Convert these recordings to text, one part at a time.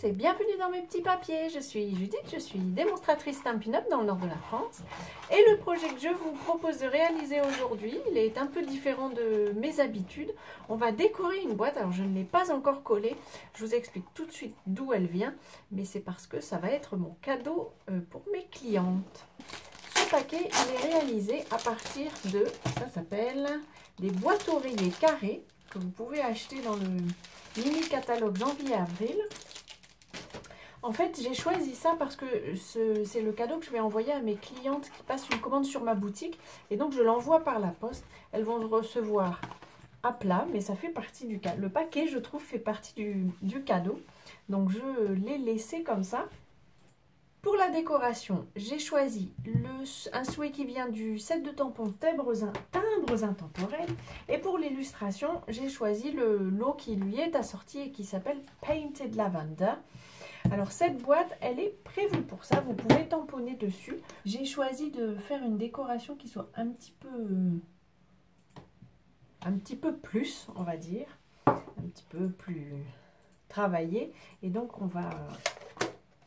et bienvenue dans mes petits papiers. Je suis Judith, je suis démonstratrice Stampin' Up dans le nord de la France. Et le projet que je vous propose de réaliser aujourd'hui, il est un peu différent de mes habitudes. On va décorer une boîte, alors je ne l'ai pas encore collée. Je vous explique tout de suite d'où elle vient, mais c'est parce que ça va être mon cadeau pour mes clientes. Ce paquet, il est réalisé à partir de, ça s'appelle des boîtes oreillers carrées que vous pouvez acheter dans le mini catalogue janvier-avril. En fait, j'ai choisi ça parce que c'est le cadeau que je vais envoyer à mes clientes qui passent une commande sur ma boutique. Et donc, je l'envoie par la poste. Elles vont le recevoir à plat, mais ça fait partie du cadeau. Le paquet, je trouve, fait partie du cadeau. Donc, je l'ai laissé comme ça. Pour la décoration, j'ai choisi un souhait qui vient du set de tampons timbres intemporels. Et pour l'illustration, j'ai choisi le lot qui lui est assorti et qui s'appelle Painted Lavender. Alors cette boîte, elle est prévue pour ça, vous pouvez tamponner dessus. J'ai choisi de faire une décoration qui soit un petit peu plus, on va dire, un petit peu plus travaillée. Et donc on va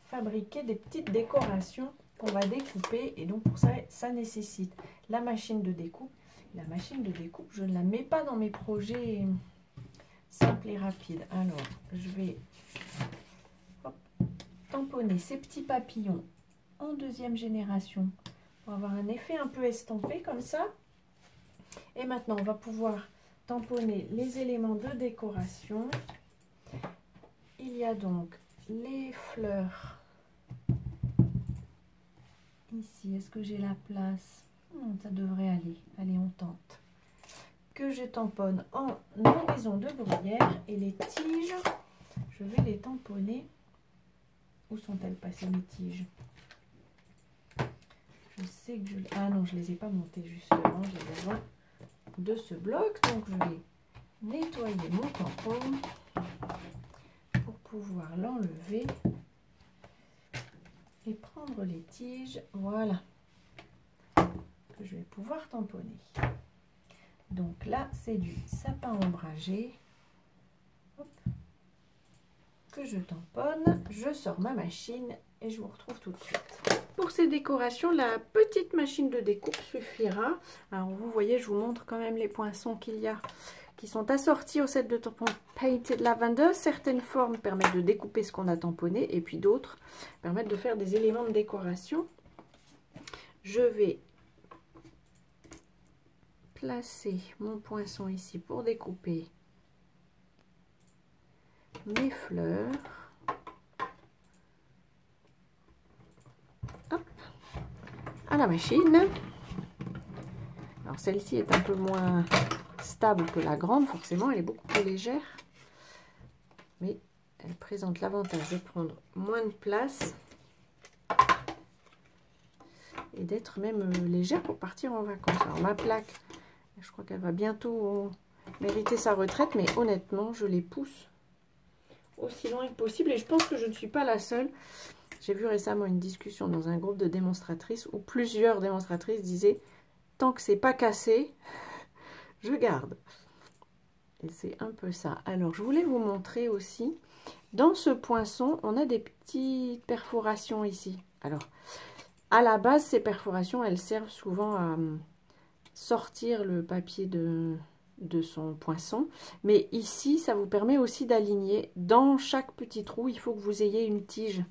fabriquer des petites décorations qu'on va découper. Et donc pour ça, ça nécessite la machine de découpe. La machine de découpe, je ne la mets pas dans mes projets simples et rapides. Alors, je vais tamponner ces petits papillons en deuxième génération pour avoir un effet un peu estampé comme ça. Et maintenant, on va pouvoir tamponner les éléments de décoration. Il y a donc les fleurs ici. Est-ce que j'ai la place? Ça devrait aller. Allez, on tente. Que je tamponne en horizon de bruyère. Et les tiges, je vais les tamponner. Où sont-elles passées, mes tiges? Je sais que je... Ah non, je ne les ai pas montées justement. J'ai besoin de ce bloc. Donc, je vais nettoyer mon tampon pour pouvoir l'enlever et prendre les tiges. Voilà. Que je vais pouvoir tamponner. Donc là, c'est du sapin ombragé. Hop. Que je tamponne, je sors ma machine et je vous retrouve tout de suite. Pour ces décorations, la petite machine de découpe suffira. Alors vous voyez, je vous montre quand même les poinçons qu'il y a qui sont assortis au set de tampons Painted Lavender. Certaines formes permettent de découper ce qu'on a tamponné et puis d'autres permettent de faire des éléments de décoration. Je vais placer mon poinçon ici pour découper mes fleurs. Hop, à la machine. Alors celle-ci est un peu moins stable que la grande, forcément elle est beaucoup plus légère, mais elle présente l'avantage de prendre moins de place et d'être même légère pour partir en vacances. Alors ma plaque, je crois qu'elle va bientôt mériter sa retraite, mais honnêtement je les pousse aussi loin que possible et je pense que je ne suis pas la seule. J'ai vu récemment une discussion dans un groupe de démonstratrices où plusieurs démonstratrices disaient tant que c'est pas cassé, je garde. Et c'est un peu ça. Alors je voulais vous montrer aussi, dans ce poinçon, on a des petites perforations ici. Alors à la base, ces perforations, elles servent souvent à sortir le papier de son poinçon, mais ici ça vous permet aussi d'aligner. Dans chaque petit trou, il faut que vous ayez une tige,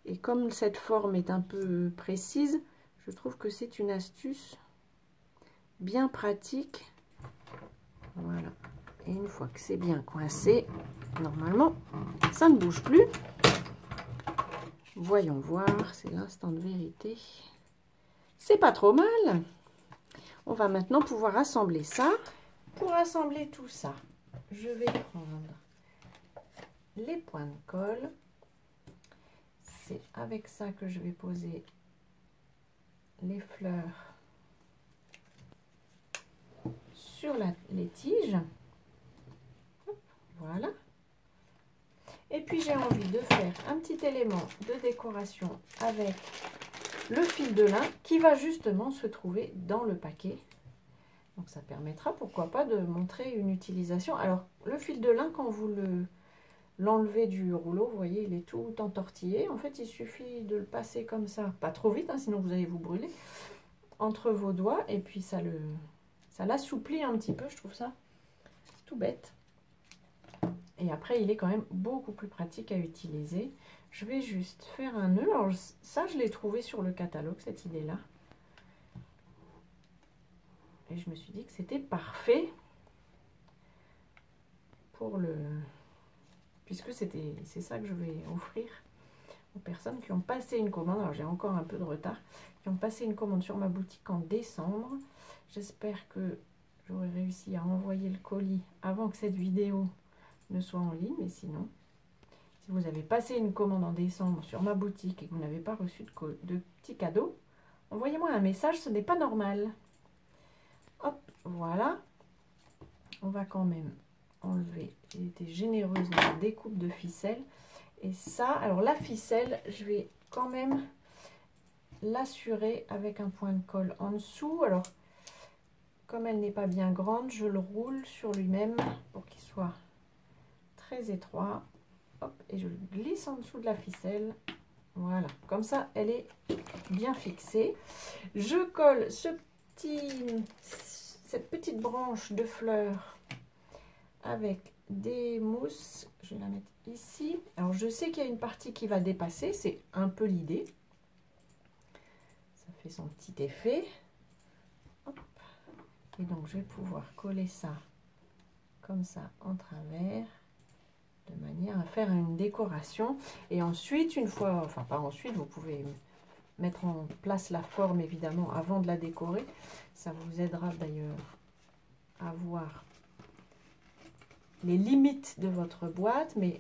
et comme cette forme est un peu précise, je trouve que c'est une astuce bien pratique. Voilà, et une fois que c'est bien coincé, normalement ça ne bouge plus. Voyons voir, c'est l'instant de vérité. C'est pas trop mal. On va maintenant pouvoir assembler ça. Pour assembler tout ça, je vais prendre les points de colle. C'est avec ça que je vais poser les fleurs sur les tiges. Hop, voilà. Et puis j'ai envie de faire un petit élément de décoration avec le fil de lin qui va justement se trouver dans le paquet. Donc ça permettra, pourquoi pas, de montrer une utilisation. Alors le fil de lin, quand vous l'enlever du rouleau. Vous voyez, il est tout entortillé. En fait, il suffit de le passer comme ça, pas trop vite, hein, sinon vous allez vous brûler, entre vos doigts, et puis ça l'assouplit un petit peu. Je trouve ça tout bête. Et après, il est quand même beaucoup plus pratique à utiliser. Je vais juste faire un nœud. Alors ça, je l'ai trouvé sur le catalogue, cette idée-là. Et je me suis dit que c'était parfait pour le... Puisque c'est ça que je vais offrir aux personnes qui ont passé une commande. Alors j'ai encore un peu de retard. Qui ont passé une commande sur ma boutique en décembre. J'espère que j'aurai réussi à envoyer le colis avant que cette vidéo ne soit en ligne. Mais sinon, si vous avez passé une commande en décembre sur ma boutique et que vous n'avez pas reçu de petits cadeaux, envoyez-moi un message, ce n'est pas normal. Hop, voilà. On va quand même enlever. J'ai été généreuse dans la découpe de ficelle. Et ça, alors la ficelle, je vais quand même l'assurer avec un point de colle en dessous. Alors, comme elle n'est pas bien grande, je le roule sur lui-même pour qu'il soit très étroit. Hop, et je le glisse en dessous de la ficelle. Voilà, comme ça, elle est bien fixée. Je colle cette petite branche de fleurs avec des mousses. Je vais la mettre ici. Alors, je sais qu'il y a une partie qui va dépasser. C'est un peu l'idée. Ça fait son petit effet. Hop. Et donc, je vais pouvoir coller ça comme ça en travers, de manière à faire une décoration. Et ensuite, une fois, enfin pas ensuite, vous pouvez mettre en place la forme évidemment avant de la décorer. Ça vous aidera d'ailleurs à voir les limites de votre boîte. Mais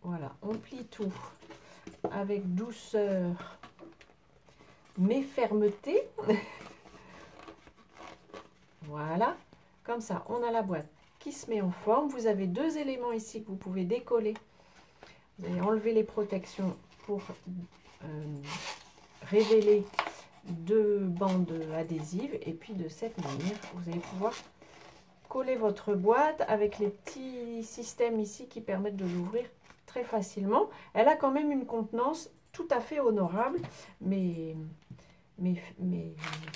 voilà, on plie tout avec douceur mais fermeté. Voilà, comme ça on a la boîte qui se met en forme. Vous avez deux éléments ici que vous pouvez décoller. Vous allez enlever les protections pour révéler deux bandes adhésives. Et puis de cette manière, vous allez pouvoir coller votre boîte avec les petits systèmes ici qui permettent de l'ouvrir très facilement. Elle a quand même une contenance tout à fait honorable, mais mes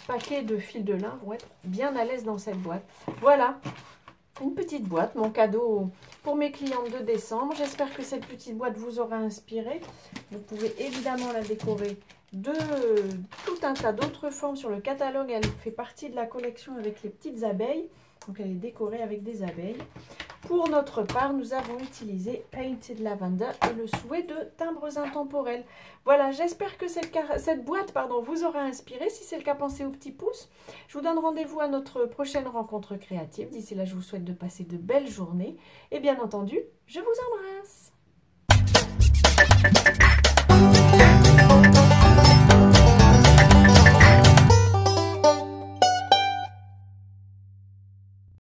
paquets de fil de lin vont être bien à l'aise dans cette boîte. Voilà, une petite boîte, mon cadeau pour mes clientes de décembre. J'espère que cette petite boîte vous aura inspiré. Vous pouvez évidemment la décorer de tout un tas d'autres formes sur le catalogue. Elle fait partie de la collection avec les petites abeilles. Donc elle est décorée avec des abeilles. Pour notre part, nous avons utilisé Painted Lavender et le souhait de timbres intemporels. Voilà, j'espère que cette boîte vous aura inspiré. Si c'est le cas, pensez au petit pouce. Je vous donne rendez-vous à notre prochaine rencontre créative. D'ici là, je vous souhaite de passer de belles journées. Et bien entendu, je vous embrasse.